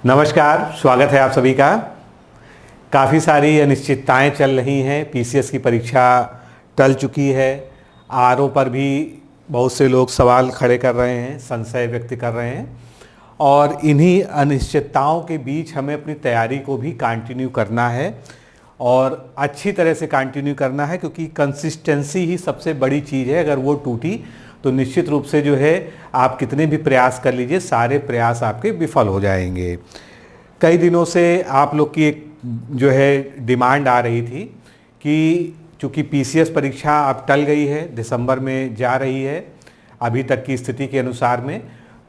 नमस्कार, स्वागत है आप सभी का। काफ़ी सारी अनिश्चितताएं चल रही हैं। पीसीएस की परीक्षा टल चुकी है। आरओ पर भी बहुत से लोग सवाल खड़े कर रहे हैं, संशय व्यक्त कर रहे हैं और इन्हीं अनिश्चितताओं के बीच हमें अपनी तैयारी को भी कंटिन्यू करना है और अच्छी तरह से कंटिन्यू करना है, क्योंकि कंसिस्टेंसी ही सबसे बड़ी चीज़ है। अगर वो टूटी तो निश्चित रूप से जो है आप कितने भी प्रयास कर लीजिए, सारे प्रयास आपके विफल हो जाएंगे। कई दिनों से आप लोग की एक जो है डिमांड आ रही थी कि चूँकि पीसीएस परीक्षा अब टल गई है, दिसंबर में जा रही है अभी तक की स्थिति के अनुसार में,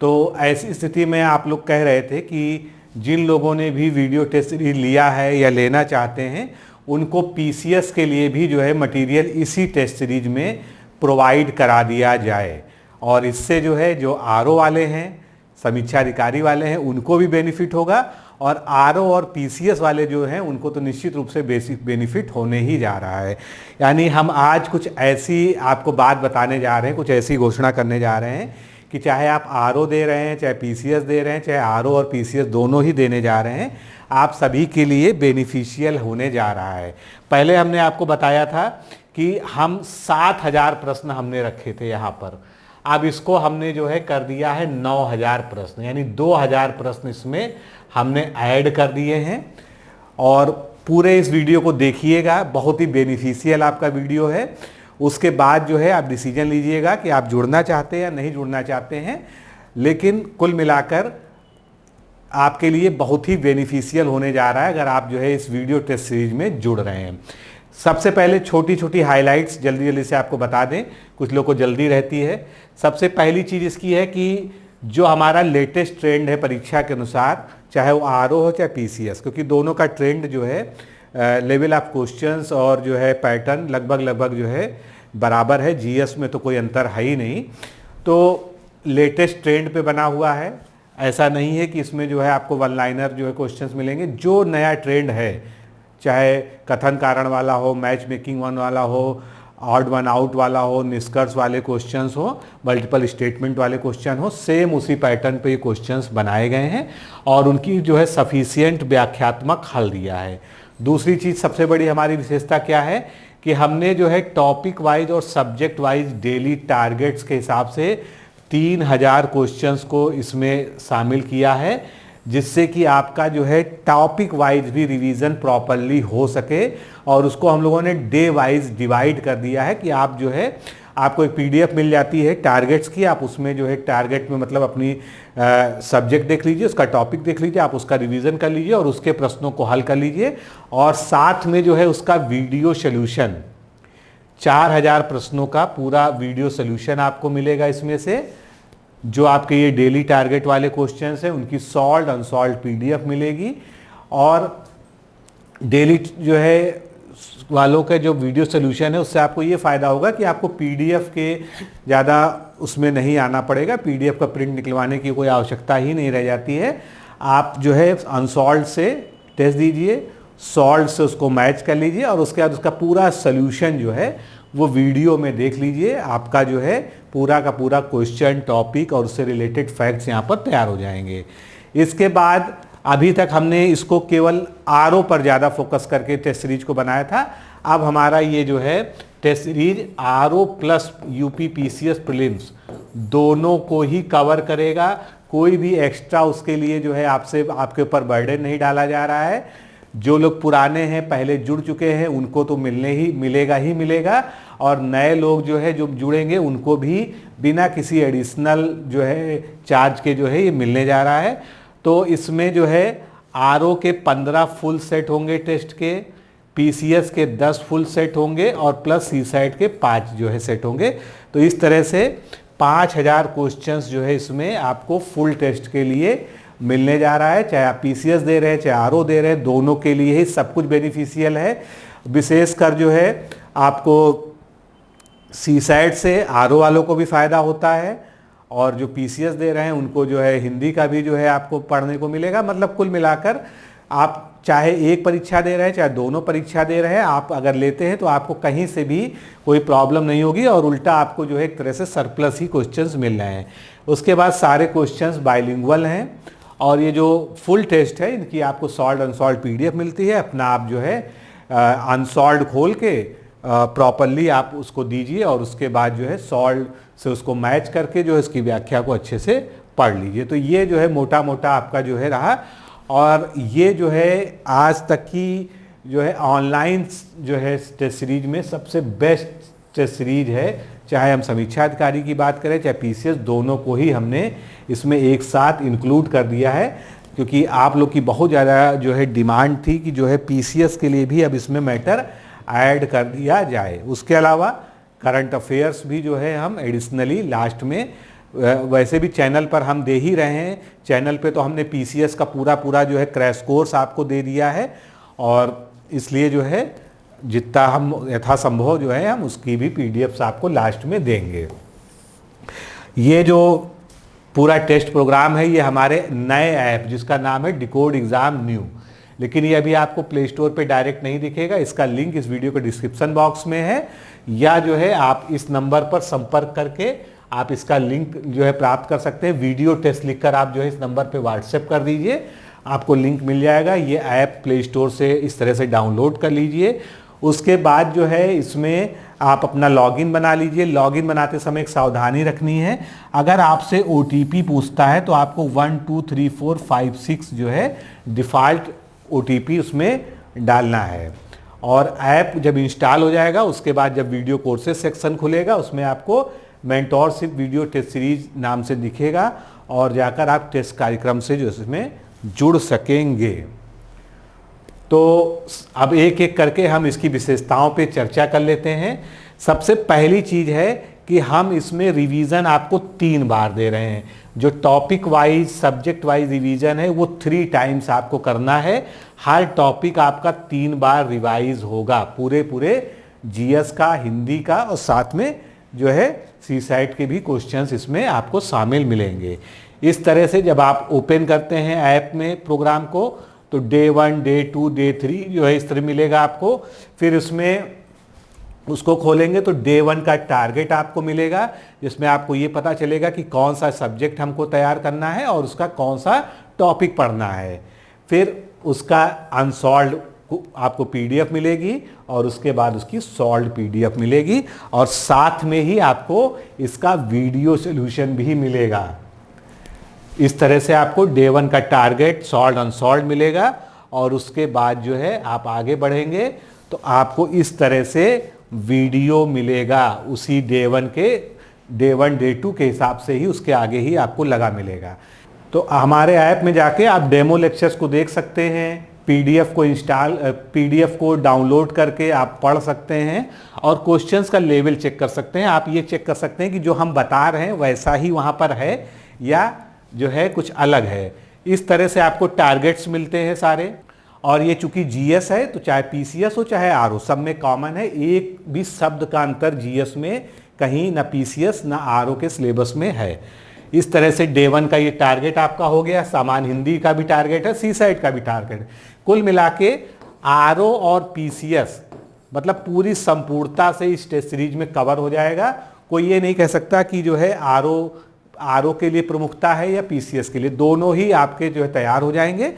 तो ऐसी स्थिति में आप लोग कह रहे थे कि जिन लोगों ने भी वीडियो टेस्ट सीरीज लिया है या लेना चाहते हैं उनको पीसीएस के लिए भी जो है मटेरियल इसी टेस्ट सीरीज में प्रोवाइड करा दिया जाए। और इससे जो है जो आरओ वाले हैं, समीक्षा अधिकारी वाले हैं, उनको भी बेनिफिट होगा और आरओ और पीसीएस वाले जो हैं उनको तो निश्चित रूप से बेसिक बेनिफिट होने ही जा रहा है। यानी हम आज कुछ ऐसी आपको बात बताने जा रहे हैं, कुछ ऐसी घोषणा करने जा रहे हैं कि चाहे आप आरओ दे रहे हैं, चाहे पीसीएस दे रहे हैं, चाहे आरओ और पीसीएस दोनों ही देने जा रहे हैं, आप सभी के लिए बेनिफिशियल होने जा रहा है। पहले हमने आपको बताया था कि हम 7,000 प्रश्न हमने रखे थे यहाँ पर। अब इसको हमने जो है कर दिया है 9,000 प्रश्न, यानी 2,000 प्रश्न इसमें हमने ऐड कर दिए हैं। और पूरे इस वीडियो को देखिएगा, बहुत ही बेनिफिशियल आपका वीडियो है। उसके बाद जो है आप डिसीजन लीजिएगा कि आप जुड़ना चाहते हैं या नहीं जुड़ना चाहते हैं, लेकिन कुल मिलाकर आपके लिए बहुत ही बेनिफिशियल होने जा रहा है अगर आप जो है इस वीडियो टेस्ट सीरीज में जुड़ रहे हैं। सबसे पहले छोटी छोटी हाइलाइट्स जल्दी जल्दी से आपको बता दें, कुछ लोग को जल्दी रहती है। सबसे पहली चीज़ इसकी है कि जो हमारा लेटेस्ट ट्रेंड है परीक्षा के अनुसार, चाहे वो आरओ हो चाहे पीसीएस, क्योंकि दोनों का ट्रेंड जो है लेवल ऑफ क्वेश्चंस और जो है पैटर्न लगभग जो है बराबर है। जीएस में तो कोई अंतर है ही नहीं, तो लेटेस्ट ट्रेंड पे बना हुआ है। ऐसा नहीं है कि इसमें जो है आपको वन लाइनर जो है क्वेश्चंस मिलेंगे। जो नया ट्रेंड है, चाहे कथन कारण वाला हो, मैच मेकिंग वन वाला हो, ऑड वन आउट वाला हो, निष्कर्ष वाले क्वेश्चंस हो, मल्टीपल स्टेटमेंट वाले क्वेश्चन हो, सेम उसी पैटर्न पे ये क्वेश्चंस बनाए गए हैं और उनकी जो है सफिशिएंट व्याख्यात्मक हल दिया है। दूसरी चीज़ सबसे बड़ी हमारी विशेषता क्या है कि हमने जो है टॉपिक वाइज और सब्जेक्ट वाइज डेली टारगेट्स के हिसाब से 3,000 क्वेश्चंस को इसमें शामिल किया है, जिससे कि आपका जो है टॉपिक वाइज भी रिवीजन प्रॉपरली हो सके। और उसको हम लोगों ने डे वाइज डिवाइड कर दिया है कि आप जो है आपको एक पीडीएफ मिल जाती है टारगेट्स की, आप उसमें जो है टारगेट में मतलब अपनी सब्जेक्ट देख लीजिए, उसका टॉपिक देख लीजिए, आप उसका रिवीजन कर लीजिए और उसके प्रश्नों को हल कर लीजिए। और साथ में जो है उसका वीडियो सोल्यूशन, 4,000 प्रश्नों का पूरा वीडियो सोल्यूशन आपको मिलेगा इसमें से। जो आपके ये डेली टारगेट वाले क्वेश्चंस हैं उनकी सॉल्व्ड अनसॉल्व्ड पीडीएफ मिलेगी। और डेली जो है वालों के जो वीडियो सोल्यूशन है उससे आपको ये फ़ायदा होगा कि आपको पीडीएफ के ज़्यादा उसमें नहीं आना पड़ेगा, पीडीएफ का प्रिंट निकलवाने की कोई आवश्यकता ही नहीं रह जाती है। आप जो है अनसॉल्व्ड से टेस्ट दीजिए, सॉल्व्ड से उसको मैच कर लीजिए और उसके बाद उसका पूरा सोल्यूशन जो है वो वीडियो में देख लीजिए। आपका जो है पूरा का पूरा क्वेश्चन, टॉपिक और उससे रिलेटेड फैक्ट्स यहाँ पर तैयार हो जाएंगे। इसके बाद अभी तक हमने इसको केवल आरओ पर ज़्यादा फोकस करके टेस्ट सीरीज को बनाया था। अब हमारा ये जो है test series RO plus UP PCS prelims दोनों को ही कवर करेगा। कोई भी एक्स्ट्रा उसके लिए जो है आपके ऊपर बर्डन नहीं डाला जा रहा है। जो लोग पुराने हैं, पहले जुड़ चुके हैं, उनको तो मिलेगा और नए लोग जो है जो जुड़ेंगे उनको भी बिना किसी एडिशनल जो है चार्ज के जो है ये मिलने जा रहा है। तो इसमें जो है आरओ के 15 फुल सेट होंगे टेस्ट के, पीसीएस के 10 फुल सेट होंगे और प्लस सीसैट के 5 जो है सेट होंगे। तो इस तरह से 5,000 क्वेश्चंस जो है इसमें आपको फुल टेस्ट के लिए मिलने जा रहा है। चाहे आप पीसीएस दे रहे हैं चाहे आरओ दे रहे हैं, दोनों के लिए ही सब कुछ बेनिफिशियल है। विशेषकर जो है आपको सीसैट से आरओ वालों को भी फ़ायदा होता है और जो पीसीएस दे रहे हैं उनको जो है हिंदी का भी जो है आपको पढ़ने को मिलेगा। मतलब कुल मिलाकर आप चाहे एक परीक्षा दे रहे हैं चाहे दोनों परीक्षा दे रहे हैं, आप अगर लेते हैं तो आपको कहीं से भी कोई प्रॉब्लम नहीं होगी और उल्टा आपको जो है एक तरह से सरप्लस ही क्वेश्चंस मिल रहे हैं। उसके बाद सारे क्वेश्चंस बाइलिंगुअल हैं और ये जो फुल टेस्ट है इनकी आपको सॉल्व अनसॉल्व PDF मिलती है। अपना आप जो है अनसॉल्व खोल के प्रॉपरली आप उसको दीजिए और उसके बाद जो है सॉल्व से उसको मैच करके जो है इसकी व्याख्या को अच्छे से पढ़ लीजिए। तो ये जो है मोटा मोटा आपका जो है रहा, और ये जो है आज तक की जो है ऑनलाइन जो है टेस्ट सीरीज में सबसे बेस्ट टेस्ट सीरीज है। चाहे हम समीक्षा अधिकारी की बात करें चाहे PCS, दोनों को ही हमने इसमें एक साथ इंक्लूड कर दिया है, क्योंकि आप लोग की बहुत ज़्यादा जो है डिमांड थी कि जो है PCS के लिए भी अब इसमें मैटर ऐड कर दिया जाए। उसके अलावा करंट अफेयर्स भी जो है हम एडिशनली लास्ट में, वैसे भी चैनल पर हम दे ही रहे हैं। चैनल पे तो हमने PCS का पूरा जो है क्रैश कोर्स आपको दे दिया है, और इसलिए जो है जितना हम यथासंभव जो है हम उसकी भी PDFs आपको लास्ट में देंगे। ये जो पूरा टेस्ट प्रोग्राम है ये हमारे नए ऐप जिसका नाम है डिकोड एग्ज़ाम न्यू, लेकिन ये अभी आपको प्ले स्टोर पे डायरेक्ट नहीं दिखेगा। इसका लिंक इस वीडियो के डिस्क्रिप्शन बॉक्स में है, या जो है आप इस नंबर पर संपर्क करके आप इसका लिंक जो है प्राप्त कर सकते हैं। वीडियो टेस्ट लिखकर आप जो है इस नंबर पे व्हाट्सएप कर दीजिए, आपको लिंक मिल जाएगा। ये ऐप प्ले स्टोर से इस तरह से डाउनलोड कर लीजिए। उसके बाद जो है इसमें आप अपना लॉगिन बना लीजिए। लॉगिन बनाते समय एक सावधानी रखनी है, अगर आपसे OTP पूछता है तो आपको 1 2 3 4 5 6 जो है डिफ़ॉल्ट OTP उसमें डालना है। और ऐप जब इंस्टॉल हो जाएगा उसके बाद जब वीडियो कोर्सेज सेक्शन खुलेगा उसमें आपको मेंटोरशिप वीडियो टेस्ट सीरीज नाम से दिखेगा, और जाकर आप टेस्ट कार्यक्रम से जो इसमें जुड़ सकेंगे। तो अब एक एक करके हम इसकी विशेषताओं पे चर्चा कर लेते हैं। सबसे पहली चीज़ है कि हम इसमें रिवीजन आपको 3 बार दे रहे हैं। जो topic wise subject wise revision है वो 3 टाइम्स आपको करना है। हर टॉपिक आपका 3 बार रिवाइज होगा, पूरे GS का, हिंदी का, और साथ में जो है CSAT के भी क्वेश्चंस इसमें आपको शामिल मिलेंगे। इस तरह से जब आप ओपन करते हैं ऐप में प्रोग्राम को तो डे 1, डे 2, डे 3 जो है इस तरह मिलेगा आपको। फिर उसमें उसको खोलेंगे तो डे 1 का टारगेट आपको मिलेगा, जिसमें आपको ये पता चलेगा कि कौन सा सब्जेक्ट हमको तैयार करना है और उसका कौन सा टॉपिक पढ़ना है। फिर उसका अनसॉल्व्ड आपको PDF मिलेगी, और उसके बाद उसकी सॉल्व्ड PDF मिलेगी, और साथ में ही आपको इसका वीडियो सॉल्यूशन भी मिलेगा। इस तरह से आपको डे 1 का टारगेट, सॉल्व्ड अनसॉल्व्ड मिलेगा, और उसके बाद जो है आप आगे बढ़ेंगे तो आपको इस तरह से वीडियो मिलेगा। उसी डे 1 के डे 1 डे 2 के हिसाब से ही उसके आगे ही आपको लगा मिलेगा। तो हमारे ऐप में जाके आप डेमो लेक्चर्स को देख सकते हैं, PDF को डाउनलोड करके आप पढ़ सकते हैं, और क्वेश्चंस का लेवल चेक कर सकते हैं। आप ये चेक कर सकते हैं कि जो हम बता रहे हैं वैसा ही वहाँ पर है या जो है कुछ अलग है। इस तरह से आपको टारगेट्स मिलते हैं सारे, और ये चूंकि GS है तो चाहे PCS हो चाहे RO सब में कॉमन है। एक भी शब्द का अंतर GS में कहीं ना PCS ना RO के सिलेबस में है। इस तरह से डे 1 का ये टारगेट आपका हो गया। सामान्य हिंदी का भी टारगेट है, CSAT का भी टारगेट। कुल मिला के RO और PCS मतलब पूरी संपूर्णता से इस टेस्ट सीरीज में कवर हो जाएगा। कोई ये नहीं कह सकता कि जो है RO के लिए प्रमुखता है या PCS के लिए, दोनों ही आपके जो है तैयार हो जाएंगे।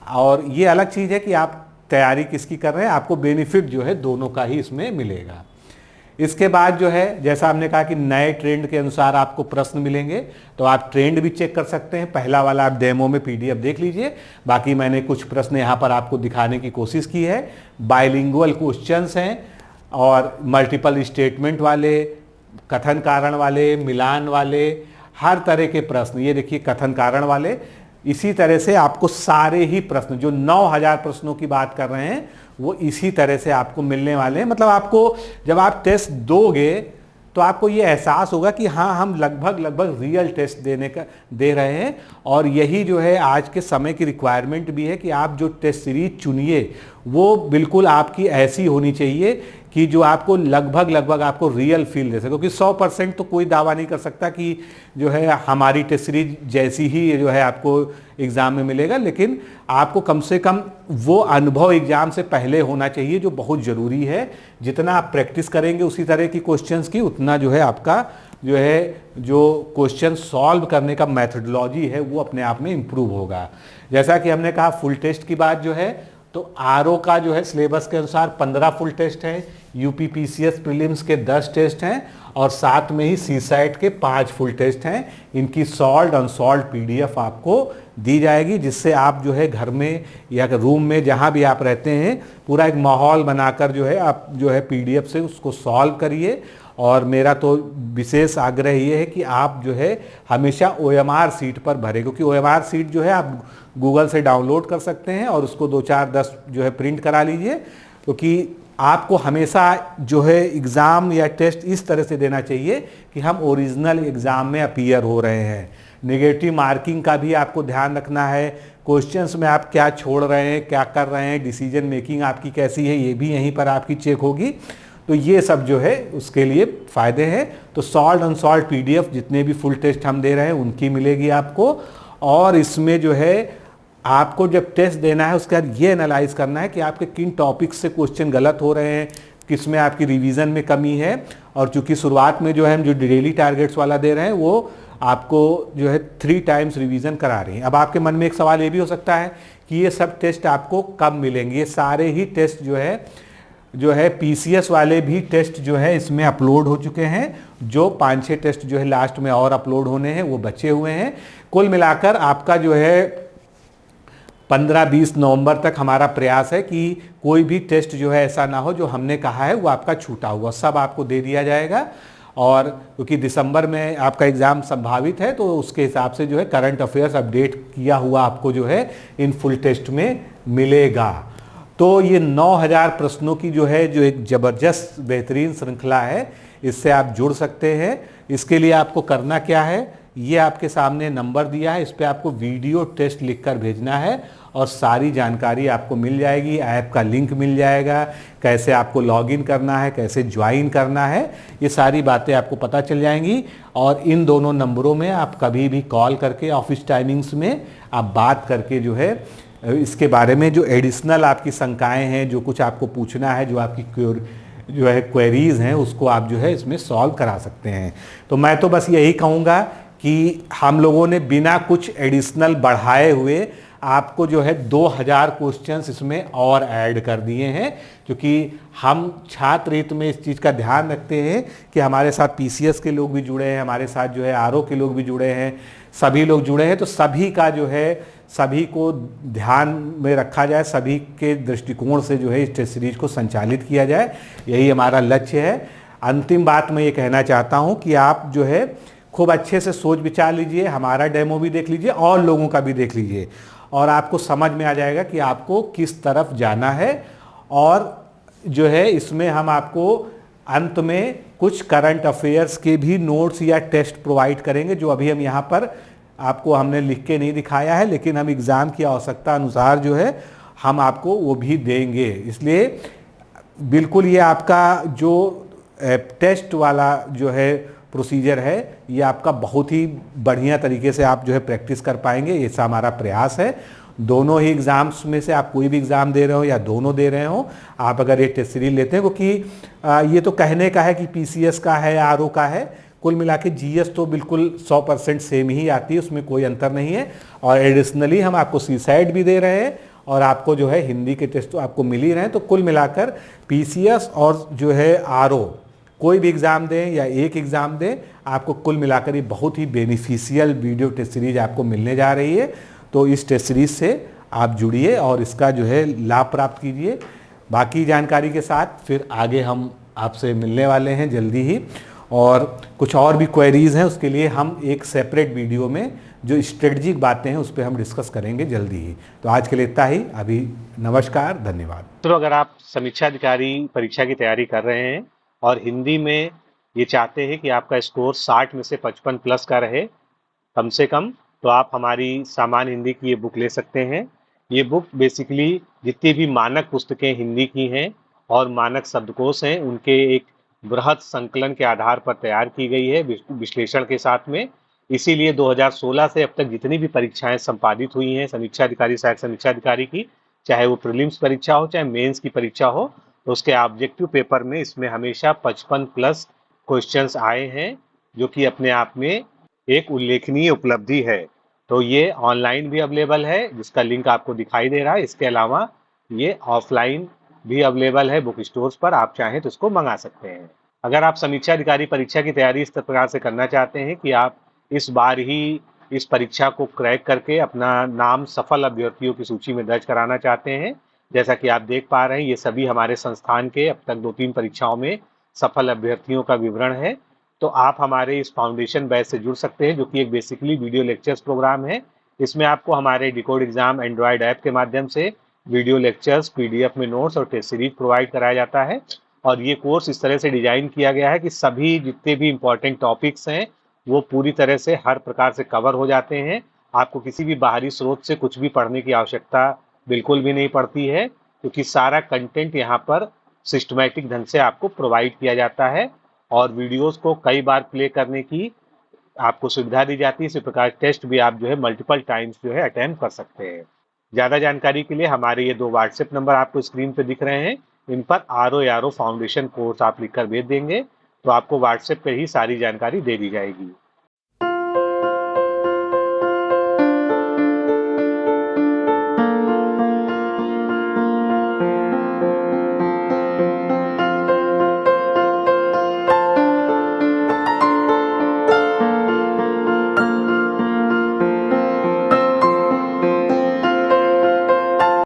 और ये अलग चीज़ है कि आप तैयारी किसकी कर रहे हैं, आपको बेनिफिट जो है दोनों का ही इसमें मिलेगा। इसके बाद जो है जैसा हमने कहा कि नए ट्रेंड के अनुसार आपको प्रश्न मिलेंगे, तो आप ट्रेंड भी चेक कर सकते हैं। पहला वाला आप डेमो में PDF देख लीजिए, बाकी मैंने कुछ प्रश्न यहाँ पर आपको दिखाने की कोशिश की है। बाइलिंगुअल क्वेश्चंस हैं, और मल्टीपल स्टेटमेंट वाले, कथन कारण वाले, मिलान वाले, हर तरह के प्रश्न। ये देखिए कथन कारण वाले। इसी तरह से आपको सारे ही प्रश्न जो 9000 प्रश्नों की बात कर रहे हैं वो इसी तरह से आपको मिलने वाले हैं। मतलब आपको जब आप टेस्ट दोगे तो आपको ये एहसास होगा कि हाँ हम लगभग रियल टेस्ट दे रहे हैं। और यही जो है आज के समय की रिक्वायरमेंट भी है कि आप जो टेस्ट सीरीज चुनिए वो बिल्कुल आपकी ऐसी होनी चाहिए कि जो आपको लगभग आपको रियल फील दे सके। क्योंकि 100% तो कोई दावा नहीं कर सकता कि जो है हमारी टेस्ट सीरीज जैसी ही जो है आपको एग्ज़ाम में मिलेगा, लेकिन आपको कम से कम वो अनुभव एग्ज़ाम से पहले होना चाहिए, जो बहुत ज़रूरी है। जितना आप प्रैक्टिस करेंगे उसी तरह की क्वेश्चंस की, उतना जो है आपका जो है जो क्वेश्चन सॉल्व करने का मेथडोलॉजी है वो अपने आप में इम्प्रूव होगा। जैसा कि हमने कहा फुल टेस्ट की बात जो है, तो आरओ का जो है सिलेबस के अनुसार 15 फुल टेस्ट है, यूपी पीसीएस प्रीलिम्स के 10 टेस्ट हैं और साथ में ही सीसैट के 5 फुल टेस्ट हैं। इनकी सॉल्व्ड अनसॉल्व्ड पीडीएफ आपको दी जाएगी, जिससे आप जो है घर में या रूम में जहां भी आप रहते हैं पूरा एक माहौल बनाकर जो है आप जो है पीडीएफ से उसको सॉल्व करिए। और मेरा तो विशेष आग्रह ये है कि आप जो है हमेशा ओएमआर सीट पर भरें, क्योंकि ओएमआर सीट जो है आप गूगल से डाउनलोड कर सकते हैं और उसको 2-4-10 जो है प्रिंट करा लीजिए, क्योंकि आपको हमेशा जो है एग्ज़ाम या टेस्ट इस तरह से देना चाहिए कि हम ओरिजिनल एग्ज़ाम में अपीयर हो रहे हैं। नेगेटिव मार्किंग का भी आपको ध्यान रखना है, क्वेश्चंस में आप क्या छोड़ रहे हैं, क्या कर रहे हैं, डिसीजन मेकिंग आपकी कैसी है, ये भी यहीं पर आपकी चेक होगी। तो ये सब जो है उसके लिए फ़ायदे हैं। तो सॉल्व्ड अनसॉल्व्ड पीडीएफ जितने भी फुल टेस्ट हम दे रहे हैं उनकी मिलेगी आपको। और इसमें जो है आपको जब टेस्ट देना है उसके बाद ये एनालाइज करना है कि आपके किन टॉपिक्स से क्वेश्चन गलत हो रहे हैं, किस में आपकी रिवीजन में कमी है। और चूंकि शुरुआत में जो है हम जो डेली टारगेट्स वाला दे रहे हैं वो आपको जो है 3 टाइम्स रिवीजन करा रही हैं। अब आपके मन में एक सवाल ये भी हो सकता है कि ये सब टेस्ट आपको कब मिलेंगे। ये सारे ही टेस्ट जो है पीसीएस वाले भी टेस्ट जो है इसमें अपलोड हो चुके हैं। जो 5-6 टेस्ट जो है लास्ट में और अपलोड होने हैं वो बचे हुए हैं। कुल मिलाकर आपका जो है 15-20 नवंबर तक हमारा प्रयास है कि कोई भी टेस्ट जो है ऐसा ना हो जो हमने कहा है वो आपका छूटा हुआ, सब आपको दे दिया जाएगा। और क्योंकि दिसंबर में आपका एग्ज़ाम संभावित है तो उसके हिसाब से जो है करंट अफेयर्स अपडेट किया हुआ आपको जो है इन फुल टेस्ट में मिलेगा। तो ये 9000 प्रश्नों की जो है जो एक ज़बरदस्त बेहतरीन श्रृंखला है, इससे आप जुड़ सकते हैं। इसके लिए आपको करना क्या है, ये आपके सामने नंबर दिया है, इस पर आपको वीडियो टेस्ट लिखकर भेजना है और सारी जानकारी आपको मिल जाएगी। ऐप का लिंक मिल जाएगा, कैसे आपको लॉगिन करना है, कैसे ज्वाइन करना है, ये सारी बातें आपको पता चल जाएंगी। और इन दोनों नंबरों में आप कभी भी कॉल करके ऑफिस टाइमिंग्स में आप बात करके जो है इसके बारे में जो एडिशनल आपकी शंकाएं हैं, जो कुछ आपको पूछना है, जो आपकी जो है क्वेरीज हैं, उसको आप जो है इसमें सॉल्व करा सकते हैं। तो मैं तो बस यही कहूँगा कि हम लोगों ने बिना कुछ एडिशनल बढ़ाए हुए आपको जो है 2000 क्वेश्चंस इसमें और ऐड कर दिए हैं, क्योंकि हम छात्र हित में इस चीज़ का ध्यान रखते हैं कि हमारे साथ पीसीएस के लोग भी जुड़े हैं, हमारे साथ जो है आरओ के लोग भी जुड़े हैं, सभी लोग जुड़े हैं। तो सभी का जो है सभी को ध्यान में रखा जाए, सभी के दृष्टिकोण से जो है इस टेस्ट सीरीज को संचालित किया जाए, यही हमारा लक्ष्य है। अंतिम बात मैं ये कहना चाहता हूँ कि आप जो है खूब अच्छे से सोच विचार लीजिए, हमारा डेमो भी देख लीजिए और लोगों का भी देख लीजिए, और आपको समझ में आ जाएगा कि आपको किस तरफ जाना है। और जो है इसमें हम आपको अंत में कुछ करंट अफेयर्स के भी नोट्स या टेस्ट प्रोवाइड करेंगे, जो अभी हम यहाँ पर आपको हमने लिख के नहीं दिखाया है, लेकिन हम एग्ज़ाम की आवश्यकता अनुसार जो है हम आपको वो भी देंगे। इसलिए बिल्कुल ये आपका जो टेस्ट वाला जो है प्रोसीजर है, ये आपका बहुत ही बढ़िया तरीके से आप जो है प्रैक्टिस कर पाएंगे, ऐसा हमारा प्रयास है। दोनों ही एग्ज़ाम्स में से आप कोई भी एग्ज़ाम दे रहे हो या दोनों दे रहे हो, आप अगर ये टेस्ट सीरीज लेते हैं, क्योंकि ये तो कहने का है कि पीसीएस का है, आरओ का है, कुल मिला के जीएस तो बिल्कुल 100% सेम ही आती है, उसमें कोई अंतर नहीं है। और एडिशनली हम आपको सीसैट भी दे रहे हैं और आपको जो है हिंदी के टेस्ट तो आपको मिल ही रहे हैं। तो कुल मिलाकर पीसीएस और जो है आरओ कोई भी एग्ज़ाम दें या एक एग्ज़ाम दें, आपको कुल मिलाकर ये बहुत ही बेनिफिशियल वीडियो टेस्ट सीरीज आपको मिलने जा रही है। तो इस टेस्ट सीरीज से आप जुड़िए और इसका जो है लाभ प्राप्त कीजिए। बाकी जानकारी के साथ फिर आगे हम आपसे मिलने वाले हैं जल्दी ही, और कुछ और भी क्वेरीज हैं उसके लिए हम एक सेपरेट वीडियो में जो स्ट्रेटजिक बातें हैं उस पर हम डिस्कस करेंगे जल्दी ही। तो आज के लिए इतना ही, अभी नमस्कार, धन्यवाद। तो अगर आप समीक्षा अधिकारी परीक्षा की तैयारी कर रहे हैं और हिंदी में ये चाहते हैं कि आपका स्कोर 60 में से 55 प्लस का रहे कम से कम, तो आप हमारी सामान्य हिंदी की ये बुक ले सकते हैं। ये बुक बेसिकली जितनी भी मानक पुस्तकें हिंदी की हैं और मानक शब्दकोश हैं उनके एक बृहद संकलन के आधार पर तैयार की गई है विश्लेषण के साथ में। इसीलिए 2016 से अब तक जितनी भी परीक्षाएं संपादित हुई हैं समीक्षा अधिकारी सहायक समीक्षा अधिकारी की, चाहे वो प्रीलिम्स परीक्षा हो चाहे मेंस की परीक्षा हो, तो उसके ऑब्जेक्टिव पेपर में इसमें हमेशा 55 प्लस क्वेश्चंस आए हैं। जो कि अपने आप में एक उल्लेखनीय उपलब्धि है। तो ये ऑनलाइन भी अवेलेबल है, जिसका लिंक आपको दिखाई दे रहा है। इसके अलावा ये ऑफलाइन भी अवेलेबल है बुक स्टोर्स पर, आप चाहें तो इसको मंगा सकते हैं। अगर आप समीक्षा अधिकारी परीक्षा की तैयारी इस प्रकार से करना चाहते हैं कि आप इस बार ही इस परीक्षा को क्रैक करके अपना नाम सफल अभ्यर्थियों की सूची में दर्ज कराना चाहते हैं, जैसा कि आप देख पा रहे हैं ये सभी हमारे संस्थान के अब तक 2-3 परीक्षाओं में सफल अभ्यर्थियों का विवरण है। तो आप हमारे इस फाउंडेशन बैच से जुड़ सकते हैं, जो कि एक बेसिकली वीडियो लेक्चर्स प्रोग्राम है। इसमें आपको हमारे डिकोड एग्जाम एंड्रॉयड ऐप के माध्यम से वीडियो लेक्चर्स, पीडीएफ में नोट्स और टेस्ट सीरीज प्रोवाइड कराया जाता है। और ये कोर्स इस तरह से डिजाइन किया गया है कि सभी जितने भी इम्पोर्टेंट टॉपिक्स हैं वो पूरी तरह से हर प्रकार से कवर हो जाते हैं। आपको किसी भी बाहरी स्रोत से कुछ भी पढ़ने की आवश्यकता बिल्कुल भी नहीं पड़ती है, क्योंकि सारा कंटेंट यहाँ पर सिस्टमैटिक ढंग से आपको प्रोवाइड किया जाता है और वीडियोस को कई बार प्ले करने की आपको सुविधा दी जाती है। इसी प्रकार टेस्ट भी आप जो है मल्टीपल टाइम्स जो है अटेम्प्ट कर सकते हैं। ज़्यादा जानकारी के लिए हमारे ये 2 व्हाट्सएप नंबर आपको स्क्रीन पे दिख रहे हैं, इन पर RO फाउंडेशन कोर्स आप लिखकर भेज देंगे तो आपको व्हाट्सएप पे ही सारी जानकारी दे दी जाएगी।